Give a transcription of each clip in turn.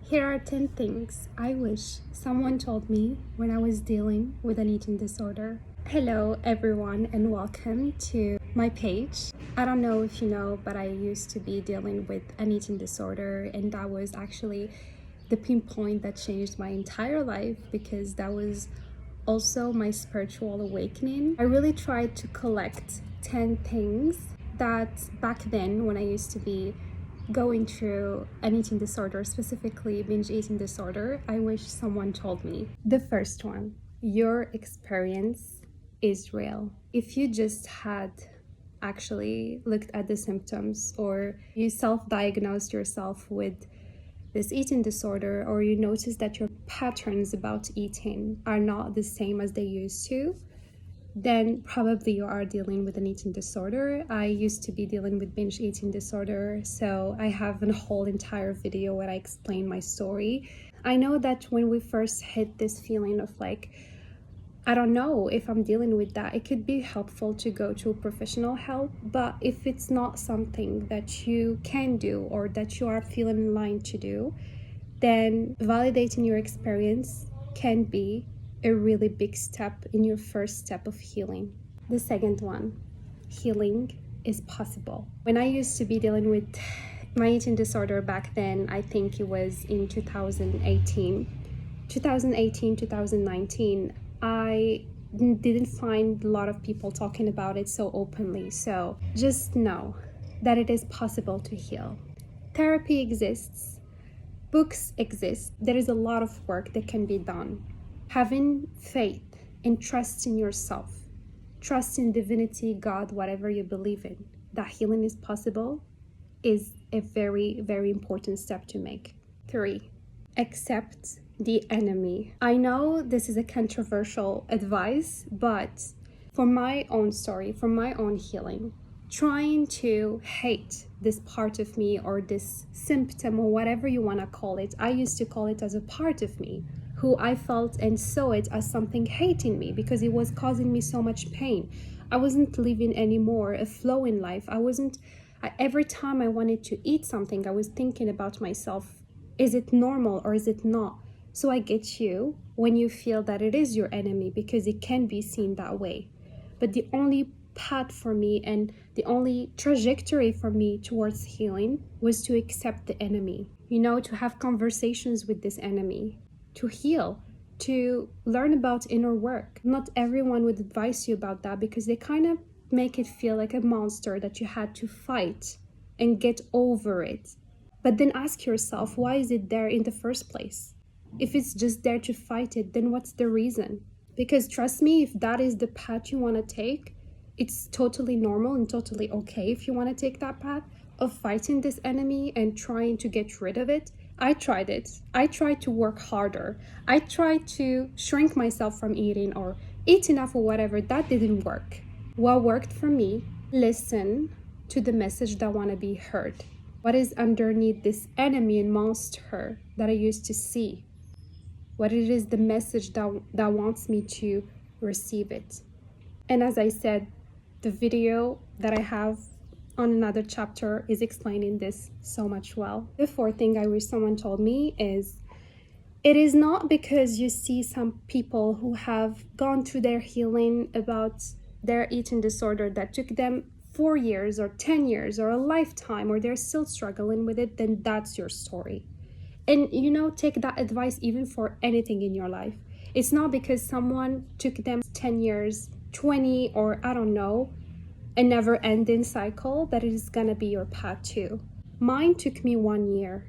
Here are 10 things I wish someone told me when I was dealing with an eating disorder. Hello, everyone, and welcome to my page. I don't know if you know, but I used to be dealing with an eating disorder, and that was actually the pinpoint that changed my entire life because that was also my spiritual awakening. I really tried to collect 10 things that back then, when I used to be going through an eating disorder, specifically binge eating disorder, I wish someone told me. The first one, your experience is real. If you just had actually looked at the symptoms, or you self-diagnosed yourself with this eating disorder, or you notice that your patterns about eating are not the same as they used to, then probably you are dealing with an eating disorder. I used to be dealing with binge eating disorder, so I have a whole entire video where I explain my story. I know that when we first hit this feeling of like, I don't know if I'm dealing with that, it could be helpful to go to professional help. But if it's not something that you can do or that you are feeling in line to do, then validating your experience can be a really big step in your first step of healing. The second one, healing is possible. When I used to be dealing with my eating disorder back then, I think it was in 2018, 2019, I didn't find a lot of people talking about it so openly. So just know that it is possible to heal. Therapy exists. Books exist. There is a lot of work that can be done. Having faith and trust in yourself, trust in divinity, God, whatever you believe in, that healing is possible is a very, very important step to make. 3, accept the enemy. I know this is a controversial advice, but for my own story, for my own healing, trying to hate this part of me or this symptom or whatever you want to call it, I used to call it as a part of me who I felt and saw it as something hating me because it was causing me so much pain. I wasn't living anymore a flow in life. Every time I wanted to eat something, I was thinking about myself, is it normal or is it not? So I get you when you feel that it is your enemy because it can be seen that way. But the only path for me and the only trajectory for me towards healing was to accept the enemy, to have conversations with this enemy, to heal, to learn about inner work. Not everyone would advise you about that because they kind of make it feel like a monster that you had to fight and get over it. But then ask yourself, why is it there in the first place? If it's just there to fight it, then what's the reason? Because trust me, if that is the path you want to take, it's totally normal and totally okay if you want to take that path of fighting this enemy and trying to get rid of it. I tried it. I tried to work harder. I tried to shrink myself from eating or eat enough or whatever. That didn't work. What worked for me, listen to the message that want to be heard. What is underneath this enemy and monster that I used to see? What it is the message that wants me to receive it. And as I said, the video that I have on another chapter is explaining this so much well. The fourth thing I wish someone told me is, it is not because you see some people who have gone through their healing about their eating disorder that took them 4 years or 10 years or a lifetime, or they're still struggling with it, then that's your story. And take that advice even for anything in your life. It's not because someone took them 10 years, 20, or I don't know, a never-ending cycle that it is gonna be your path too. Mine took me 1 year.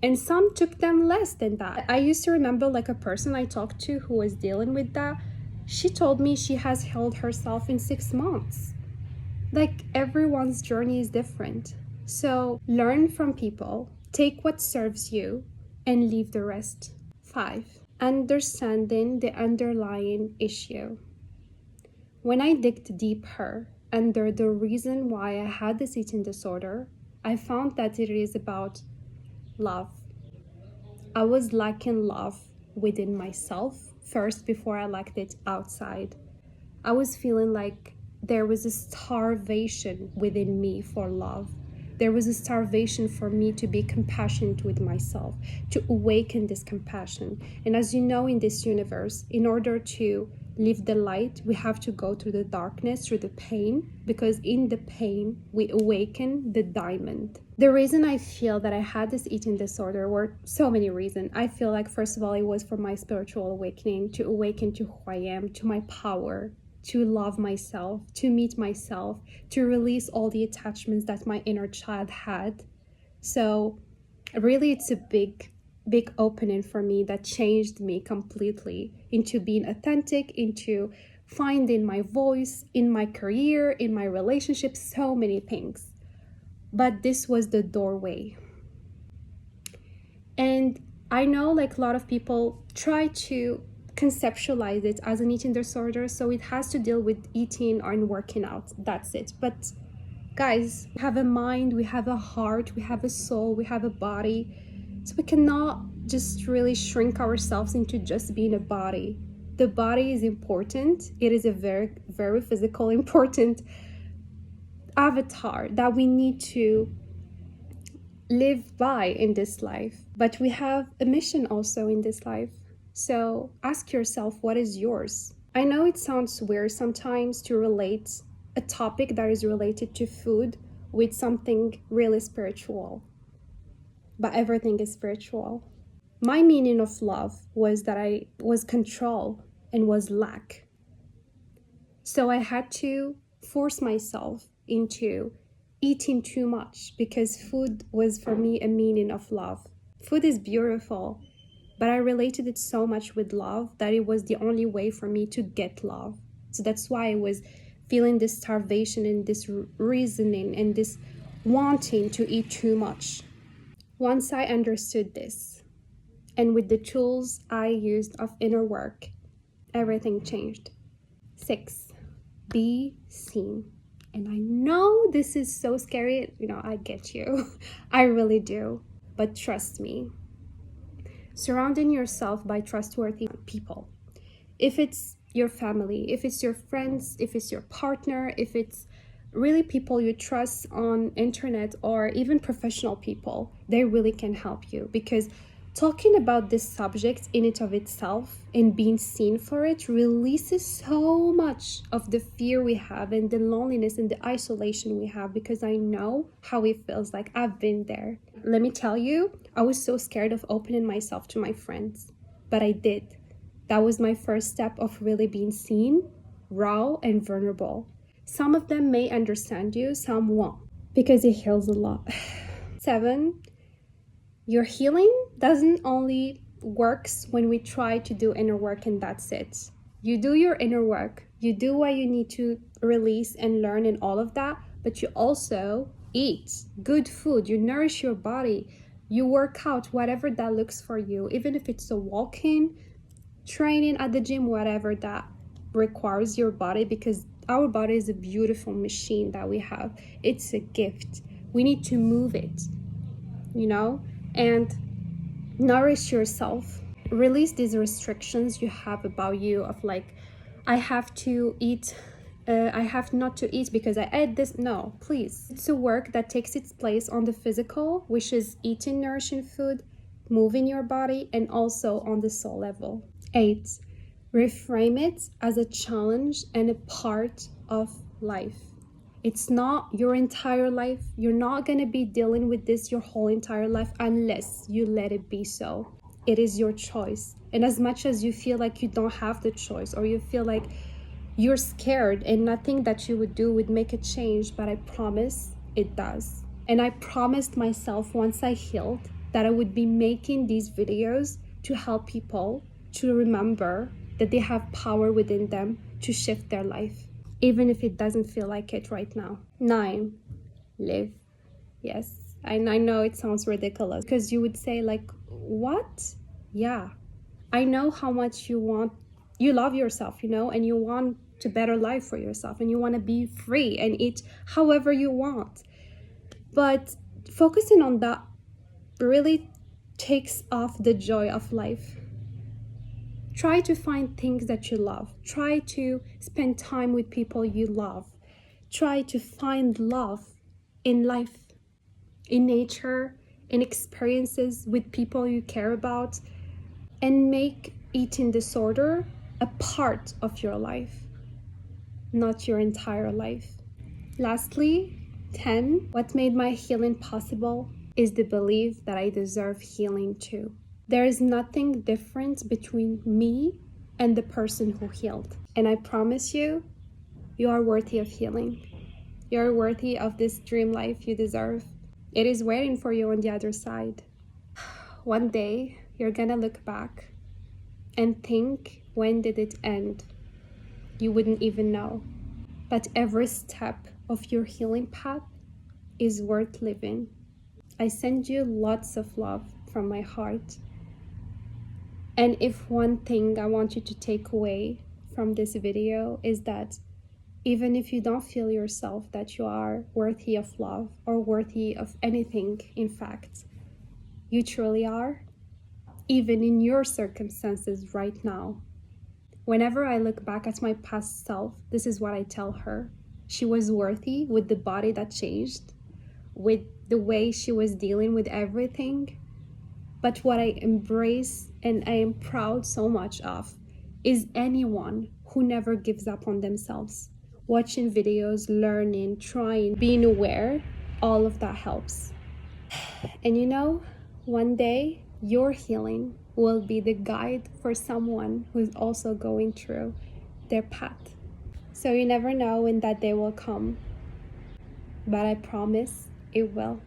And some took them less than that. I used to remember like a person I talked to who was dealing with that. She told me she has healed herself in 6 months. Like, everyone's journey is different. So learn from people, take what serves you, and leave the rest. 5, understanding the underlying issue. When I digged deeper under the reason why I had this eating disorder, I found that it is about love. I was lacking love within myself first before I lacked it outside. I was feeling like there was a starvation within me for love. There was a starvation for me to be compassionate with myself, to awaken this compassion. And as you know, in this universe, in order to live the light, we have to go through the darkness, through the pain, because in the pain, we awaken the diamond. The reason I feel that I had this eating disorder were so many reasons. I feel like, first of all, it was for my spiritual awakening, to awaken to who I am, to my power, to love myself, to meet myself, to release all the attachments that my inner child had. So really, it's a big opening for me that changed me completely into being authentic, into finding my voice in my career, in my relationships, so many things. But this was the doorway. And I know like a lot of people try to conceptualize it as an eating disorder, so it has to deal with eating or working out. That's it. But guys, we have a mind, we have a heart, we have a soul, we have a body. So we cannot just really shrink ourselves into just being a body. The body is important. It is a very, very physical, important avatar that we need to live by in this life. But we have a mission also in this life. So ask yourself, what is yours? I know it sounds weird sometimes to relate a topic that is related to food with something really spiritual, but everything is spiritual. My meaning of love was that I was control and was lack. So I had to force myself into eating too much because food was for me a meaning of love. Food is beautiful, but I related it so much with love that it was the only way for me to get love. So that's why I was feeling this starvation and this reasoning and this wanting to eat too much. Once I understood this, and with the tools I used of inner work, everything changed. 6, be seen. And I know this is so scary. I get you. I really do. But trust me. Surrounding yourself by trustworthy people. If it's your family, if it's your friends, if it's your partner, if it's really people you trust on internet or even professional people, they really can help you, because talking about this subject in it of itself and being seen for it releases so much of the fear we have and the loneliness and the isolation we have, because I know how it feels like. I've been there. Let me tell you, I was so scared of opening myself to my friends, but I did. That was my first step of really being seen, raw and vulnerable. Some of them may understand you, some won't, because it heals a lot. 7, your healing doesn't only works when we try to do inner work and that's it. You do your inner work, you do what you need to release and learn and all of that, but you also eat good food, you nourish your body, you work out, whatever that looks for you, even if it's a walking, training at the gym, whatever that requires your body, because our body is a beautiful machine that we have. It's a gift. We need to move it, and nourish yourself. Release these restrictions you have about you of like, I have to eat, I have not to eat because I ate this. No, please. It's a work that takes its place on the physical, which is eating nourishing food, moving your body, and also on the soul level. 8, reframe it as a challenge and a part of life. It's not your entire life. You're not going to be dealing with this your whole entire life unless you let it be so. It is your choice. And as much as you feel like you don't have the choice, or you feel like you're scared and nothing that you would do would make a change, but I promise it does. And I promised myself once I healed that I would be making these videos to help people to remember that they have power within them to shift their life, even if it doesn't feel like it right now. 9, live. Yes, and I know it sounds ridiculous because you would say like, what? Yeah, I know how much you love yourself, and you want a better life for yourself, and you want to be free and eat however you want. But focusing on that really takes off the joy of life. Try to find things that you love. Try to spend time with people you love. Try to find love in life. in nature, in experiences with people you care about, and make eating disorder a part of your life, not your entire life. Lastly, 10, what made my healing possible is the belief that I deserve healing too. There is nothing different between me and the person who healed. And I promise you, you are worthy of healing. You are worthy of this dream life you deserve. It is waiting for you on the other side. One day, you're gonna look back and think, when did it end? You wouldn't even know. But every step of your healing path is worth living. I send you lots of love from my heart. And if one thing I want you to take away from this video is that even if you don't feel yourself that you are worthy of love or worthy of anything, in fact, you truly are, even in your circumstances right now. Whenever I look back at my past self, this is what I tell her. She was worthy with the body that changed, with the way she was dealing with everything. But what I embrace and I am proud so much of is anyone who never gives up on themselves. Watching videos, learning, trying, being aware, all of that helps. And you know, one day your healing will be the guide for someone who's also going through their path. So you never know when that day will come, but I promise it will.